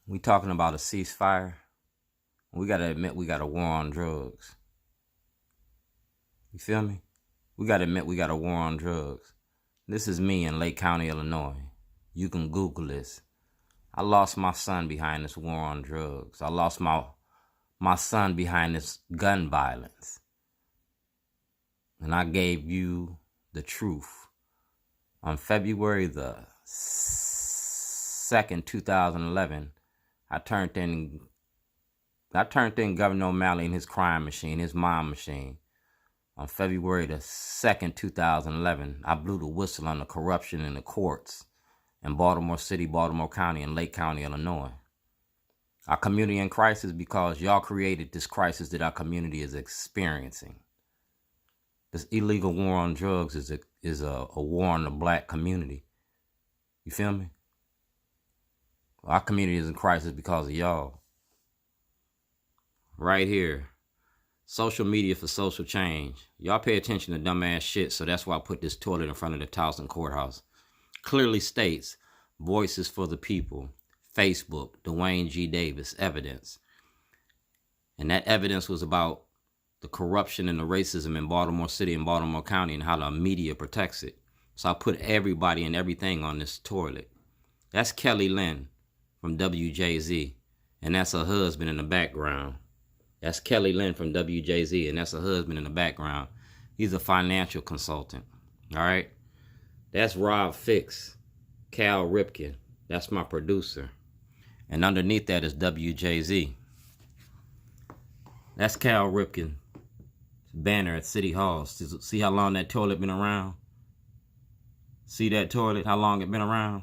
We talking about a ceasefire. We gotta admit we got a war on drugs. You feel me? We gotta admit we got a war on drugs. This is me in Lake County, Illinois. You can Google this. I lost my son behind this war on drugs. I lost my son behind this gun violence. And I gave you the truth. On February the 2nd, 2011, I turned in Governor O'Malley and his crime machine, his mom machine. On February the 2nd, 2011, I blew the whistle on the corruption in the courts in Baltimore City, Baltimore County, and Lake County, Illinois. Our community in crisis because y'all created this crisis that our community is experiencing. This illegal war on drugs is a war on the black community. You feel me? Our community is in crisis because of y'all. Right here. Social media for social change. Y'all pay attention to dumbass shit, so that's why I put this toilet in front of the Towson courthouse. Clearly states, voices for the people. Facebook, Dwayne G. Davis, evidence. And that evidence was about the corruption and the racism in Baltimore City and Baltimore County and how the media protects it. So I put everybody and everything on this toilet. That's Kelly Lynn from WJZ, and that's her husband in the background. That's Kelly Lynn from WJZ, and that's her husband in the background. He's a financial consultant, all right? That's Rob Fix, Cal Ripken. That's my producer. And underneath that is WJZ. That's Cal Ripken's banner at City Hall. See how long that toilet been around? See that toilet, how long it been around?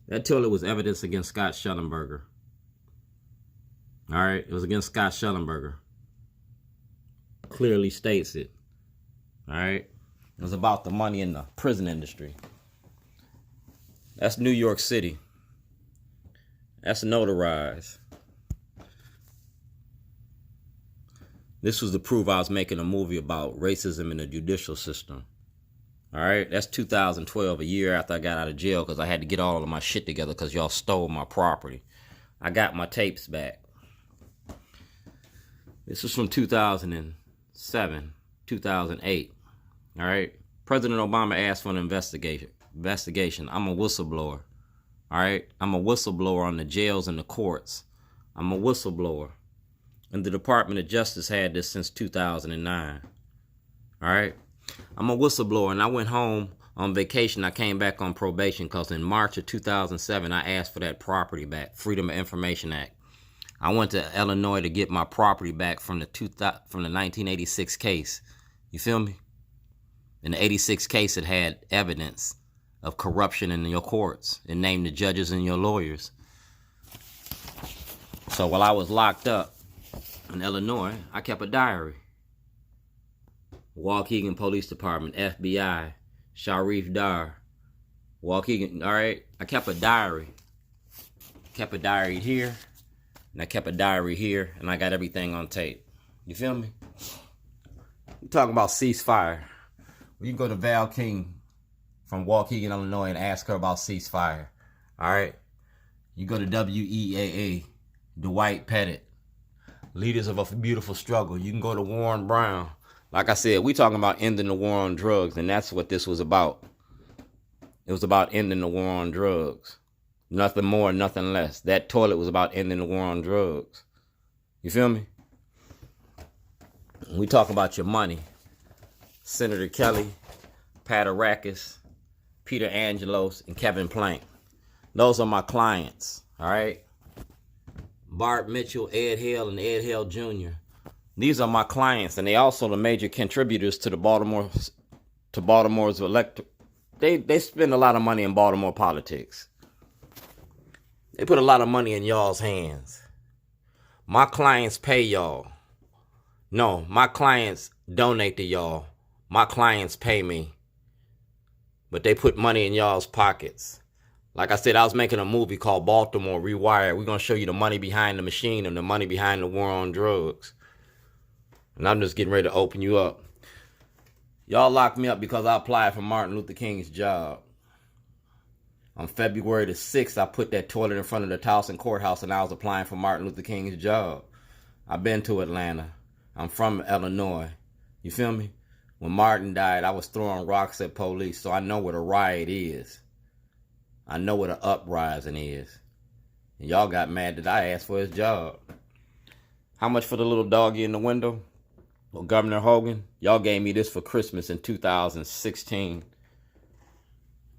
That toilet was evidence against Scott Schellenberger. All right, it was against Scott Schellenberger. Clearly states it. All right, it was about the money in the prison industry. That's New York City. That's notarized. This was to prove I was making a movie about racism in the judicial system. All right, that's 2012, a year after I got out of jail because I had to get all of my shit together because y'all stole my property. I got my tapes back. This was from 2007, 2008. All right, President Obama asked for an investigation. I'm a whistleblower. All right, I'm a whistleblower on the jails and the courts. I'm a whistleblower. And the Department of Justice had this since 2009. All right. I'm a whistleblower, and I went home on vacation. I came back on probation because in March of 2007, I asked for that property back, Freedom of Information Act. I went to Illinois to get my property back from the 1986 case. You feel me? In the 86 case, it had evidence of corruption in your courts. It named the judges and your lawyers. So while I was locked up in Illinois, I kept a diary. Waukegan Police Department, FBI, Sharif Dar, Waukegan, all right? I kept a diary. Kept a diary here, and I kept a diary here, and I got everything on tape. You feel me? We're talking about ceasefire. You can go to Val King from Waukegan, Illinois, and ask her about ceasefire, all right? You go to WEAA, Dwight Pettit, Leaders of a Beautiful Struggle. You can go to Warren Brown. Like I said, we talking about ending the war on drugs, and that's what this was about. It was about ending the war on drugs. Nothing more, nothing less. That toilet was about ending the war on drugs. You feel me? We talk about your money. Senator Kelly, Pat Arakis, Peter Angelos, and Kevin Plank. Those are my clients, all right? Bart Mitchell, Ed Hill, and Ed Hill Jr. These are my clients, and they also the major contributors to Baltimore's electorate. They spend a lot of money in Baltimore politics. They put a lot of money in y'all's hands. My clients pay y'all. No, my clients donate to y'all. My clients pay me. But they put money in y'all's pockets. Like I said, I was making a movie called Baltimore Rewired. We're going to show you the money behind the machine and the money behind the war on drugs. And I'm just getting ready to open you up. Y'all locked me up because I applied for Martin Luther King's job. On February the 6th, I put that toilet in front of the Towson courthouse and I was applying for Martin Luther King's job. I've been to Atlanta. I'm from Illinois. You feel me? When Martin died, I was throwing rocks at police, so I know what a riot is. I know what an uprising is. And y'all got mad that I asked for his job. How much for the little doggy in the window? Well, Governor Hogan, y'all gave me this for Christmas in 2016.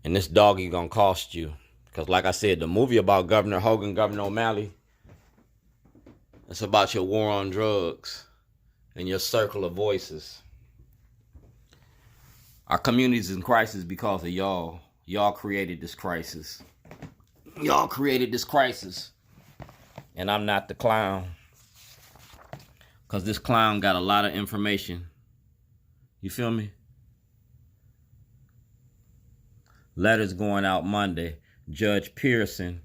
And this doggy gonna cost you. Because like I said, the movie about Governor Hogan, Governor O'Malley, it's about your war on drugs and your circle of voices. Our community's in crisis because of y'all. Y'all created this crisis. Y'all created this crisis. And I'm not the clown. Because this clown got a lot of information. You feel me? Letters going out Monday. Judge Pearson,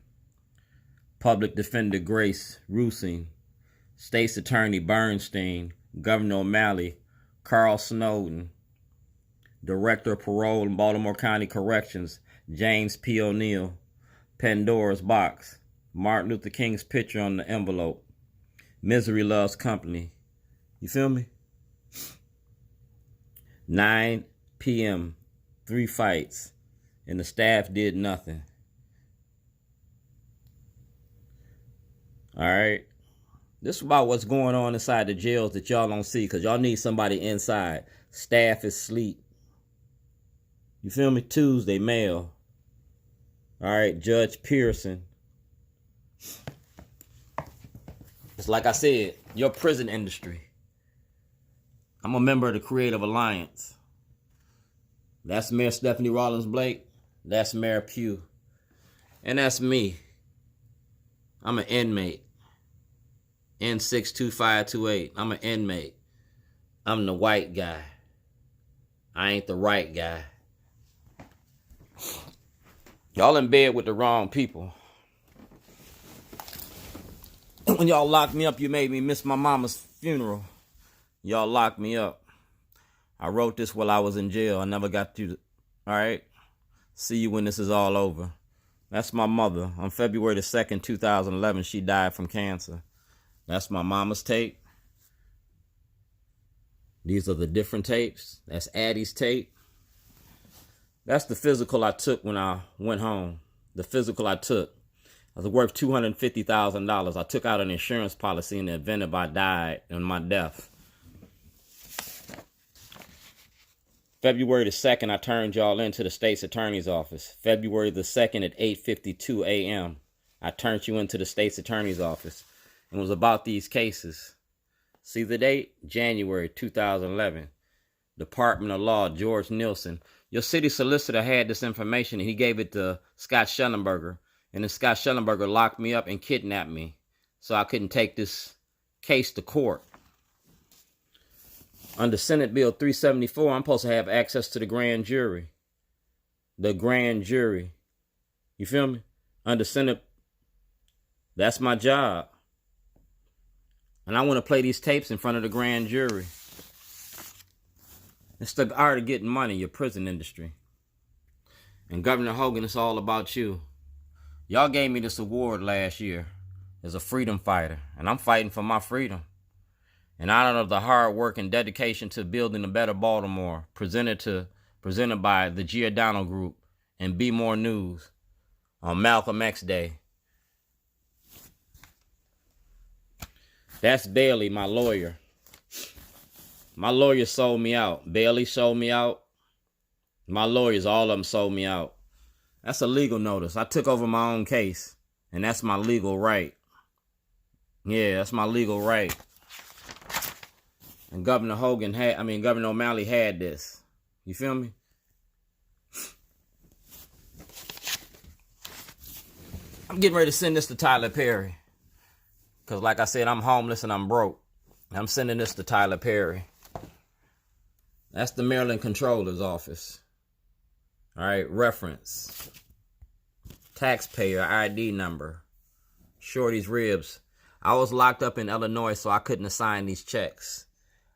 Public Defender Grace Rusing, State's Attorney Bernstein, Governor O'Malley, Carl Snowden, Director of Parole in Baltimore County Corrections, James P. O'Neill, Pandora's Box, Martin Luther King's picture on the envelope, Misery Loves Company. You feel me? 9 p.m., 3 fights, and the staff did nothing. All right? This is about what's going on inside the jails that y'all don't see, because y'all need somebody inside. Staff is asleep. You feel me? Tuesday, mail. All right, Judge Pearson. It's like I said, your prison industry. I'm a member of the Creative Alliance. That's Mayor Stephanie Rawlins Blake. That's Mayor Pugh. And that's me. I'm an inmate. N62528. I'm an inmate. I'm the white guy. I ain't the right guy. Y'all in bed with the wrong people. When y'all locked me up, you made me miss my mama's funeral. Y'all locked me up. I wrote this while I was in jail. I never got to, all right? See you when this is all over. That's my mother. On February the 2nd, 2011, she died from cancer. That's my mama's tape. These are the different tapes. That's Addie's tape. That's the physical I took when I went home. The physical I took. I was worth $250,000. I took out an insurance policy in the event if I died and my death. February the 2nd, I turned y'all into the state's attorney's office. February the 2nd at 8:52 a.m., I turned you into the state's attorney's office. It was about these cases. See the date? January 2011. Department of Law, George Nielsen. Your city solicitor had this information and he gave it to Scott Schellenberger. And then Scott Schellenberger locked me up and kidnapped me. So I couldn't take this case to court. Under Senate Bill 374, I'm supposed to have access to the grand jury. The grand jury. You feel me? Under Senate, that's my job. And I want to play these tapes in front of the grand jury. It's the art of getting money, your prison industry. And Governor Hogan, it's all about you. Y'all gave me this award last year as a freedom fighter. And I'm fighting for my freedom. In honor of the hard work and dedication to building a better Baltimore, presented by the Giordano Group and Be More News on Malcolm X Day. That's Bailey, my lawyer. My lawyer sold me out. Bailey sold me out. My lawyers, all of them sold me out. That's a legal notice. I took over my own case, and that's my legal right. Yeah, that's my legal right. And Governor O'Malley had this. You feel me? I'm getting ready to send this to Tyler Perry. Because like I said, I'm homeless and I'm broke. I'm sending this to Tyler Perry. That's the Maryland Controller's Office. All right, reference. Taxpayer ID number. Shorty's ribs. I was locked up in Illinois, so I couldn't assign these checks.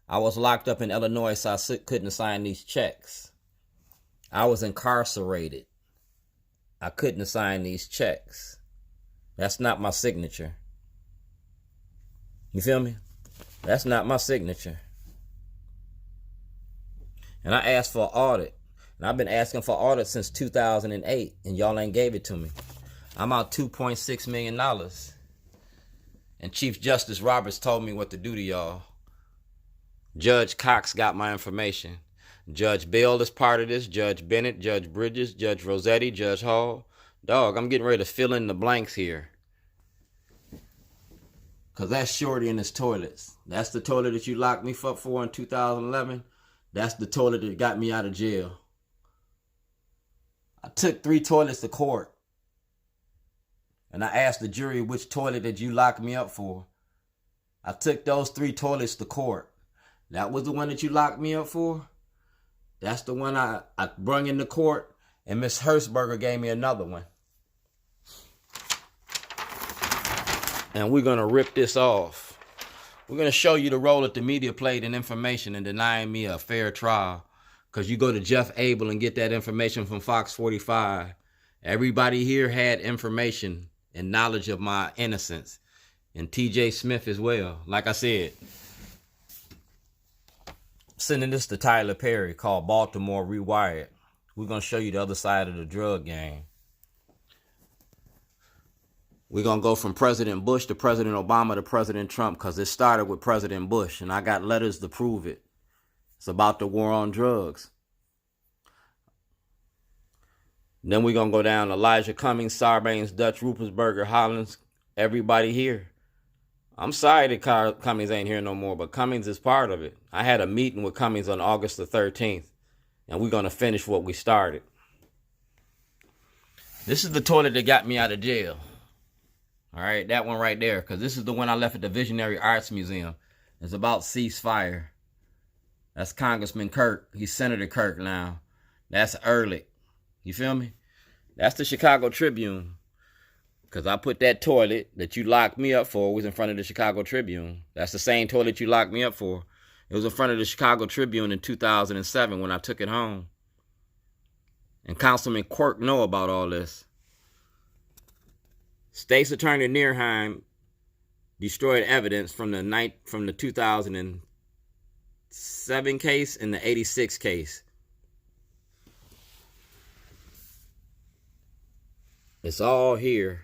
I was locked up in Illinois, so I couldn't assign these checks. I was incarcerated. I couldn't assign these checks. That's not my signature. You feel me? That's not my signature. And I asked for an audit. And I've been asking for audit since 2008, and y'all ain't gave it to me. I'm out $2.6 million. And Chief Justice Roberts told me what to do to y'all. Judge Cox got my information. Judge Bell is part of this. Judge Bennett, Judge Bridges, Judge Rossetti, Judge Hall. Dog, I'm getting ready to fill in the blanks here. Because that's Shorty in his toilets. That's the toilet that you locked me up for in 2011. That's the toilet that got me out of jail. I took 3 toilets to court. And I asked the jury which toilet did you lock me up for. I took those 3 toilets to court. That was the one that you locked me up for. That's the one I brung into court. And Miss Hertzberger gave me another one. And we're going to rip this off. We're going to show you the role that the media played in information and denying me a fair trial. Because you go to Jeff Abel and get that information from Fox 45. Everybody here had information and knowledge of my innocence. And TJ Smith as well. Like I said, sending this to Tyler Perry called Baltimore Rewired. We're going to show you the other side of the drug game. We're going to go from President Bush to President Obama to President Trump because it started with President Bush, and I got letters to prove it. It's about the war on drugs. Then we're going to go down Elijah Cummings, Sarbanes, Dutch, Ruppersberger, Hollins, everybody here. I'm sorry that Cummings ain't here no more, but Cummings is part of it. I had a meeting with Cummings on August the 13th, and we're going to finish what we started. This is the toilet that got me out of jail. All right, that one right there, because this is the one I left at the Visionary Arts Museum. It's about ceasefire. That's Congressman Kirk. He's Senator Kirk now. That's Ehrlich. You feel me? That's the Chicago Tribune. Because I put that toilet that you locked me up for was in front of the Chicago Tribune. That's the same toilet you locked me up for. It was in front of the Chicago Tribune in 2007 when I took it home. And Councilman Quirk know about all this. State's Attorney Nierheim destroyed evidence from the 2007 case and the 86 case. It's all here.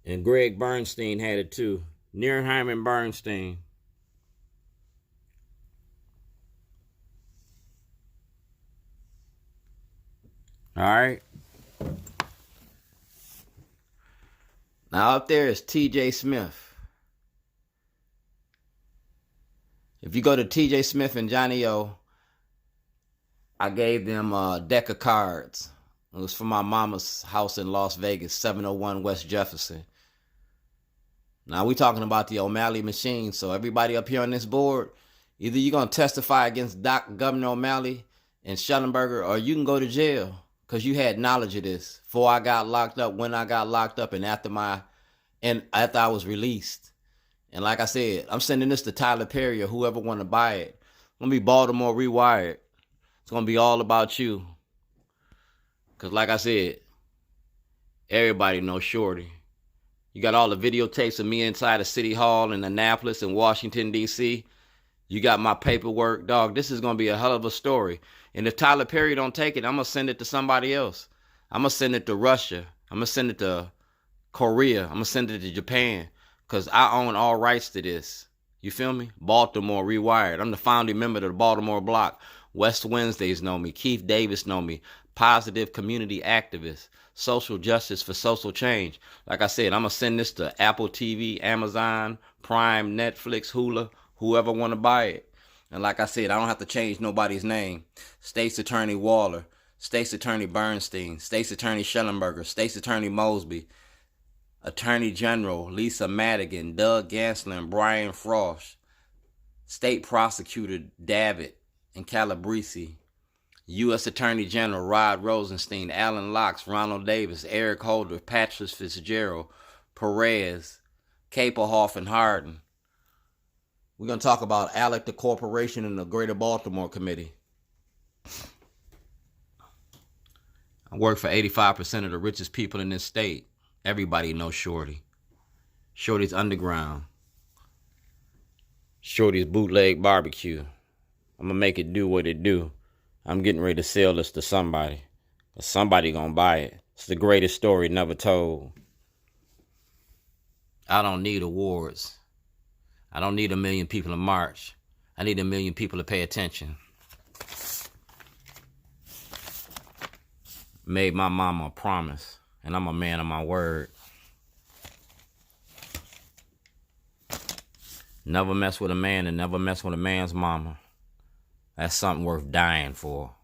And Greg Bernstein had it too. Nierheim and Bernstein. All right. Now up there is TJ Smith. If you go to TJ Smith and Johnny O, I gave them a deck of cards. It was from my mama's house in Las Vegas, 701 West Jefferson. Now we talking about the O'Malley machine. So everybody up here on this board, either you're going to testify against Governor O'Malley and Schellenberger, or you can go to jail because you had knowledge of this before I got locked up, when I got locked up, and after I was released. And like I said, I'm sending this to Tyler Perry or whoever want to buy it. It's going to be Baltimore Rewired. It's going to be all about you. Because like I said, everybody knows Shorty. You got all the videotapes of me inside of City Hall in Annapolis and Washington, D.C. You got my paperwork. Dog, this is going to be a hell of a story. And if Tyler Perry don't take it, I'm going to send it to somebody else. I'm going to send it to Russia. I'm going to send it to Korea. I'm going to send it to Japan. Because I own all rights to this. You feel me? Baltimore Rewired. I'm the founding member of the Baltimore Block. West Wednesdays know me. Keith Davis know me. Positive community activist. Social justice for social change. Like I said, I'm going to send this to Apple TV, Amazon, Prime, Netflix, Hulu, whoever want to buy it. And like I said, I don't have to change nobody's name. State's Attorney Waller, State's Attorney Bernstein, State's Attorney Schellenberger, State's Attorney Mosby, Attorney General Lisa Madigan, Doug Gansler, and Brian Frost, State Prosecutor Davitt and Calabrese, U.S. Attorney General Rod Rosenstein, Alan Locks, Ronald Davis, Eric Holder, Patrick Fitzgerald, Perez, Capelhoff, and Hardin. We're going to talk about Alec the Corporation and the Greater Baltimore Committee. I work for 85% of the richest people in this state. Everybody knows Shorty. Shorty's Underground. Shorty's Bootleg Barbecue. I'm gonna make it do what it do. I'm getting ready to sell this to somebody. Somebody gonna buy it. It's the greatest story never told. I don't need awards. I don't need 1 million people to march. I need 1 million people to pay attention. Made my mama a promise, and I'm a man of my word. Never mess with a man and never mess with a man's mama. That's something worth dying for.